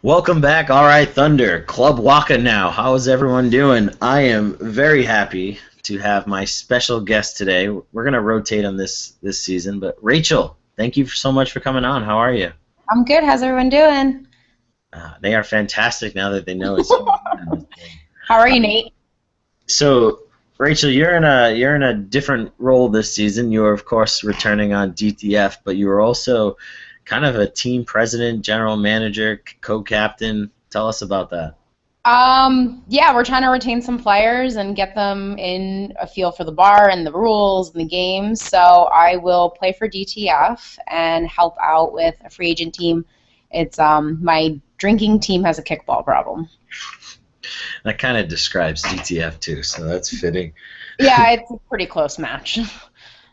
Welcome back. All right, Thunder. Club Waka now. How is everyone doing? I am very happy to have my special guest today. We're going to rotate on this season, but Rachel, thank you so much for coming on. How are you? I'm good. How's everyone doing? They are fantastic now that they know it's you. How are you, Nate? So, Rachel, you're in a different role this season. You are, of course, returning on DTF, but you were also kind of a team president, general manager, co-captain. Tell us about that. Yeah, we're trying to retain some players and get them in a feel for the bar and the rules and the games. So I will play for DTF and help out with a free agent team. It's my drinking team has a kickball problem. That kind of describes DTF too, so that's fitting. Yeah, it's a pretty close match.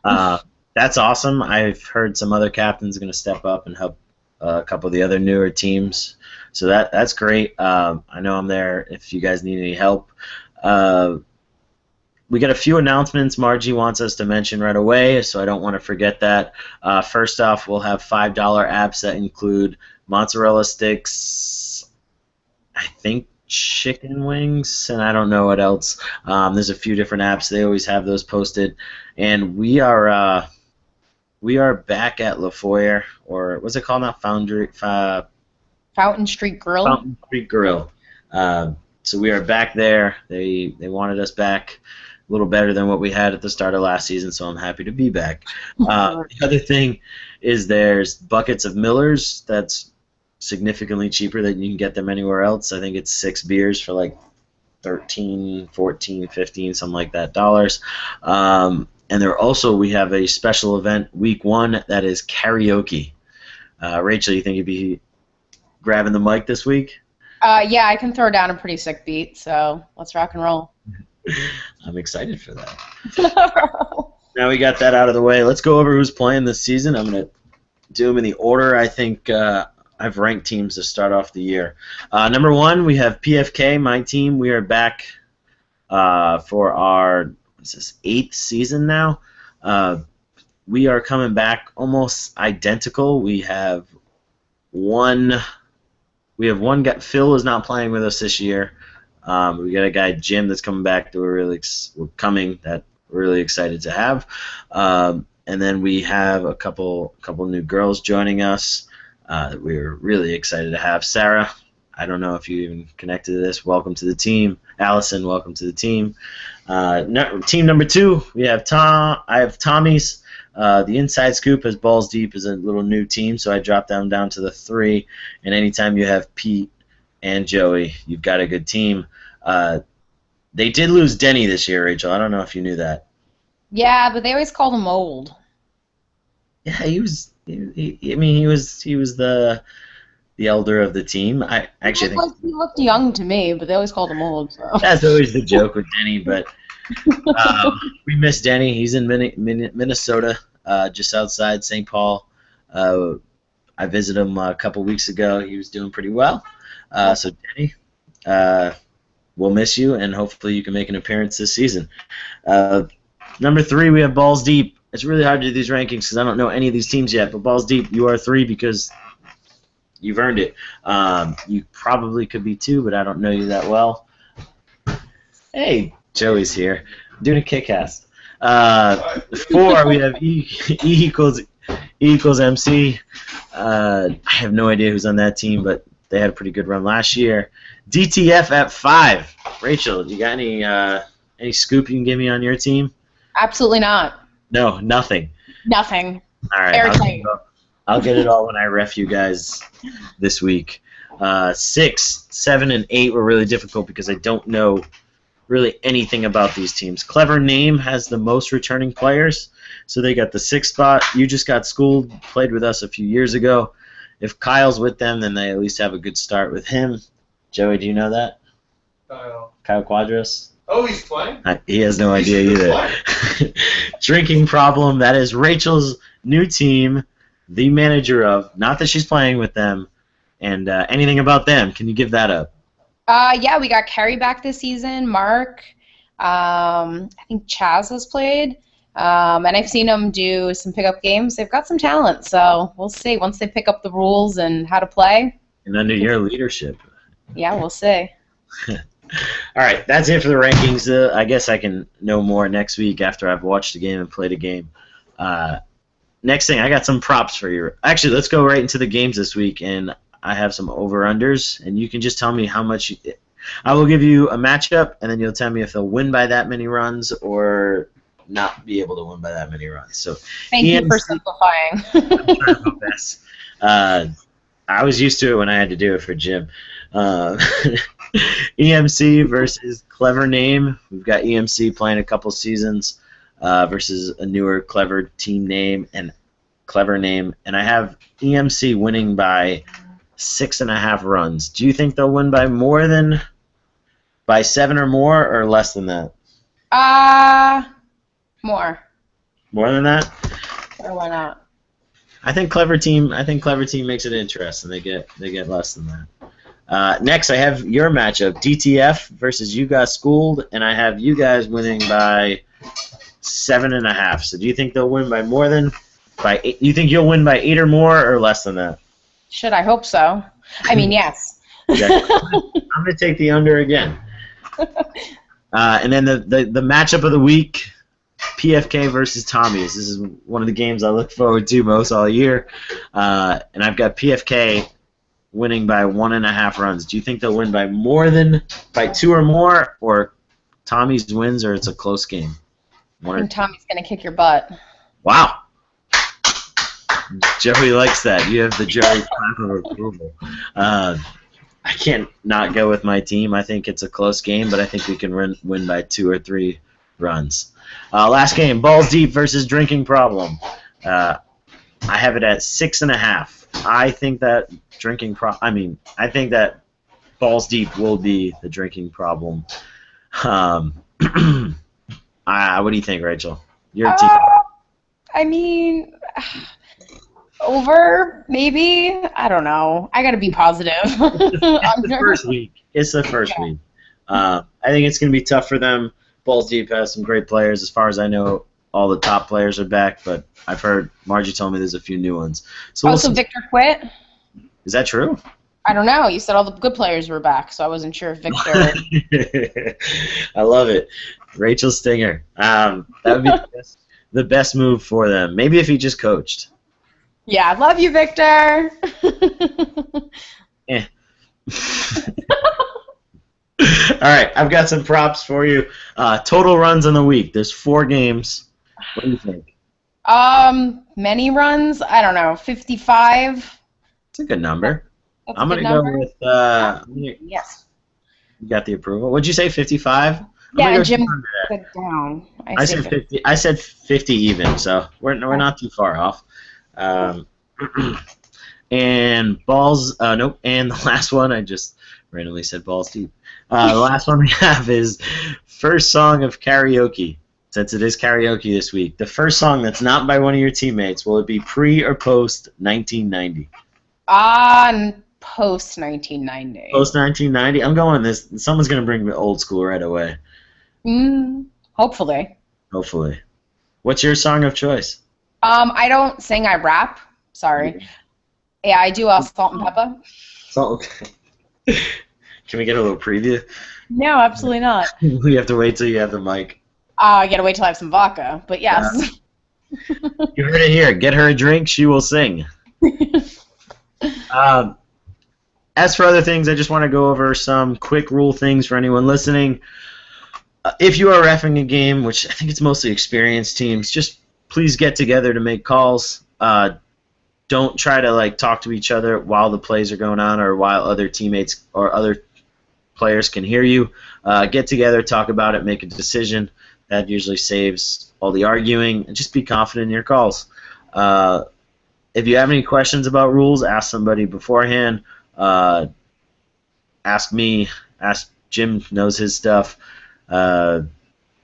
Uh, that's awesome. I've heard some other captains are going to step up and help a couple of the other newer teams, so that's great. I know I'm there if you guys need any help. Uh, we got a few announcements Margie wants us to mention right away, so I don't want to forget that. First off, we'll have $5 apps that include mozzarella sticks, I think chicken wings, and I don't know what else. There's a few different apps. They always have those posted, and we are back at La Foyer, or what's it called now? Fountain Street Grill. Fountain Creek Grill. So we are back there. They wanted us back a little better than what we had at the start of last season, so I'm happy to be back. The other thing is there's buckets of Millers. That's significantly cheaper than you can get them anywhere else. I think it's 6 beers for like 13, 14, 15, something like that dollars. And we have a special event week 1 that is karaoke. Rachel, you think you'd be grabbing the mic this week? Yeah, I can throw down a pretty sick beat, so let's rock and roll. I'm excited for that. Now we got that out of the way. Let's go over who's playing this season. I'm going to do them in the order I think I've ranked teams to start off the year. Number 1, we have PFK, my team. We are back for our 8th season now. We are coming back almost identical. We have one guy. Phil is not playing with us this year. We got a guy, Jim, that's coming back that we're really excited to have. And then we have a couple new girls joining us that we're really excited to have. Sarah, I don't know if you even connected to this. Welcome to the team. Allison, welcome to the team. Team number 2, we have Tom. I have Tommy's. The Inside Scoop has Balls Deep is a little new team, so I dropped them down to the 3. And anytime you have Pete and Joey, you've got a good team. They did lose Denny this year, Rachel. I don't know if you knew that. Yeah, but they always called him old. Yeah, he was the elder of the team. I actually think He looked young to me, but they always called him old. So. that's always the joke with Denny, but we miss Denny. He's in Minnesota, just outside St. Paul. I visited him a couple weeks ago. He was doing pretty well. So Denny, we'll miss you, and hopefully you can make an appearance this season. Number 3, we have Balls Deep. It's really hard to do these rankings because I don't know any of these teams yet, but Balls Deep, you are 3 because you've earned it. You probably could be 2, but I don't know you that well. Hey, Joey's here. I'm doing a Kickkast. 4, we have E equals MC. I have no idea who's on that team, but they had a pretty good run last year. DTF at 5. Rachel, you got any scoop you can give me on your team? Absolutely not. No, nothing. Nothing. All right, Airtight. I'll get it all when I ref you guys this week. 6, 7, and 8 were really difficult because I don't know really anything about these teams. Clever Name has the most returning players, so they got the 6th spot. You just got schooled, played with us a few years ago. If Kyle's with them, then they at least have a good start with him. Joey, do you know that? Kyle Quadros? Oh, he's playing? He has no idea either. Drinking Problem, that is Rachel's new team, the manager of, not that she's playing with them, and anything about them. Can you give that up? Yeah, we got Carrie back this season, Mark. I think Chaz has played. And I've seen them do some pickup games. They've got some talent, so we'll see once they pick up the rules and how to play. And under your leadership. Yeah, we'll see. All right, that's it for the rankings. I guess I can know more next week after I've watched a game and played a game. Next thing, I got some props for you. Actually, let's go right into the games this week, and I have some over-unders, and you can just tell me how much. I will give you a matchup, and then you'll tell me if they'll win by that many runs or not be able to win by that many runs. So, Thank you for simplifying. I'm trying my best. I was used to it when I had to do it for Jim. EMC versus Clever Name. We've got EMC playing a couple seasons versus a newer Clever team name and Clever Name. And I have EMC winning by 6.5 runs. Do you think they'll win by 7 or more, or less than that? More. More than that? Or why not? I think Clever Team makes it interesting. They get less than that. Next, I have your matchup, DTF versus You Got Schooled, and I have you guys winning by 7.5. So do you think they'll win by more than by 8? You think you'll win by 8 or more, or less than that? Should I hope so? I mean, yes. I'm going to take the under again. And then the matchup of the week, PFK versus Tommy's. This is one of the games I look forward to most all year. And I've got PFK winning by 1.5 runs. Do you think they'll win by 2 or more, or Tommy's wins, or it's a close game? I think Tommy's going to kick your butt. Wow. Joey likes that. You have the Joey clap of approval. I can't not go with my team. I think it's a close game, but I think we can win by 2 or 3 runs. Last game, Balls Deep versus Drinking Problem. I have it at 6.5. I think that I think that Balls Deep will be the drinking problem. What do you think, Rachel? Your team. I mean, over, maybe? I don't know. I got to be positive. It's the first week. I think it's going to be tough for them. Balls Deep has some great players. As far as I know, all the top players are back, but I've heard Margie told me there's a few new ones. So Victor quit? Is that true? I don't know. You said all the good players were back, so I wasn't sure if Victor... I love it. Rachel Stinger. That would be the best move for them. Maybe if he just coached. Yeah, I love you, Victor. All right, I've got some props for you. Total runs in the week. There's 4 games. What do you think? Many runs? I don't know. 55? It's a good number. I'm going to go with... yes. You got the approval. What'd you say, 55? Yeah, Jim said down. I said 50. I said 50 even, so we're not too far off. And balls, nope. And the last one, I just randomly said Balls Deep. The last one we have is first song of karaoke. Since it is karaoke this week, the first song that's not by one of your teammates, will it be pre or post 1990? Post 1990. Post 1990. I'm going this. Someone's gonna bring me old school right away. Hopefully. Hopefully. What's your song of choice? I don't sing. I rap. Sorry. Yeah, I do Salt and Pepper. Salt. Okay. Can we get a little preview? No, absolutely not. We have to wait till you have the mic. I gotta wait till I have some vodka. But yes. You heard it here. Get her a drink. She will sing. As for other things, I just want to go over some quick rule things for anyone listening. If you are reffing a game, which I think it's mostly experienced teams, just please get together to make calls. Don't try to talk to each other while the plays are going on or while other teammates or other players can hear you. Get together, talk about it, make a decision. That usually saves all the arguing, and just be confident in your calls. If you have any questions about rules, ask somebody beforehand. Ask me. Ask Jim. Knows his stuff.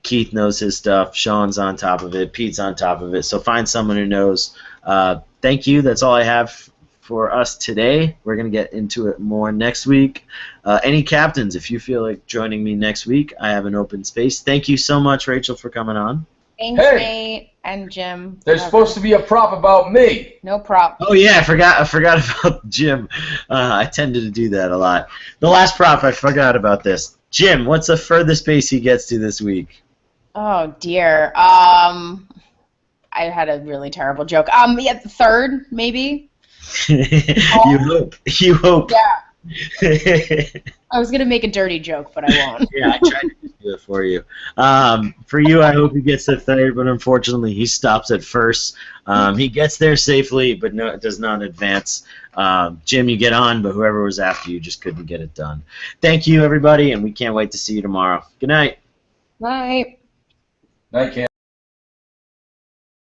Keith knows his stuff. Sean's on top of it. Pete's on top of it. So find someone who knows. Thank you. That's all I have for us today. We're going to get into it more next week. Any captains, if you feel like joining me next week, I have an open space. Thank you so much, Rachel, for coming on. Thanks, Hey! Nate and Jim. There's supposed to be a prop about me. No prop. Oh yeah, I forgot about Jim. I tended to do that a lot. The last prop, I forgot about this. Jim, what's the furthest base he gets to this week? Oh dear. I had a really terrible joke. Yeah, the third maybe. You hope. You hope. Yeah. I was gonna make a dirty joke, but I won't. Yeah, I tried to do it for you. For you, I hope he gets to third, but unfortunately, he stops at first. He gets there safely, but no, does not advance. Jim, you get on, but whoever was after you just couldn't get it done. Thank you, everybody, and we can't wait to see you tomorrow. Good night. Night. Night, Cam.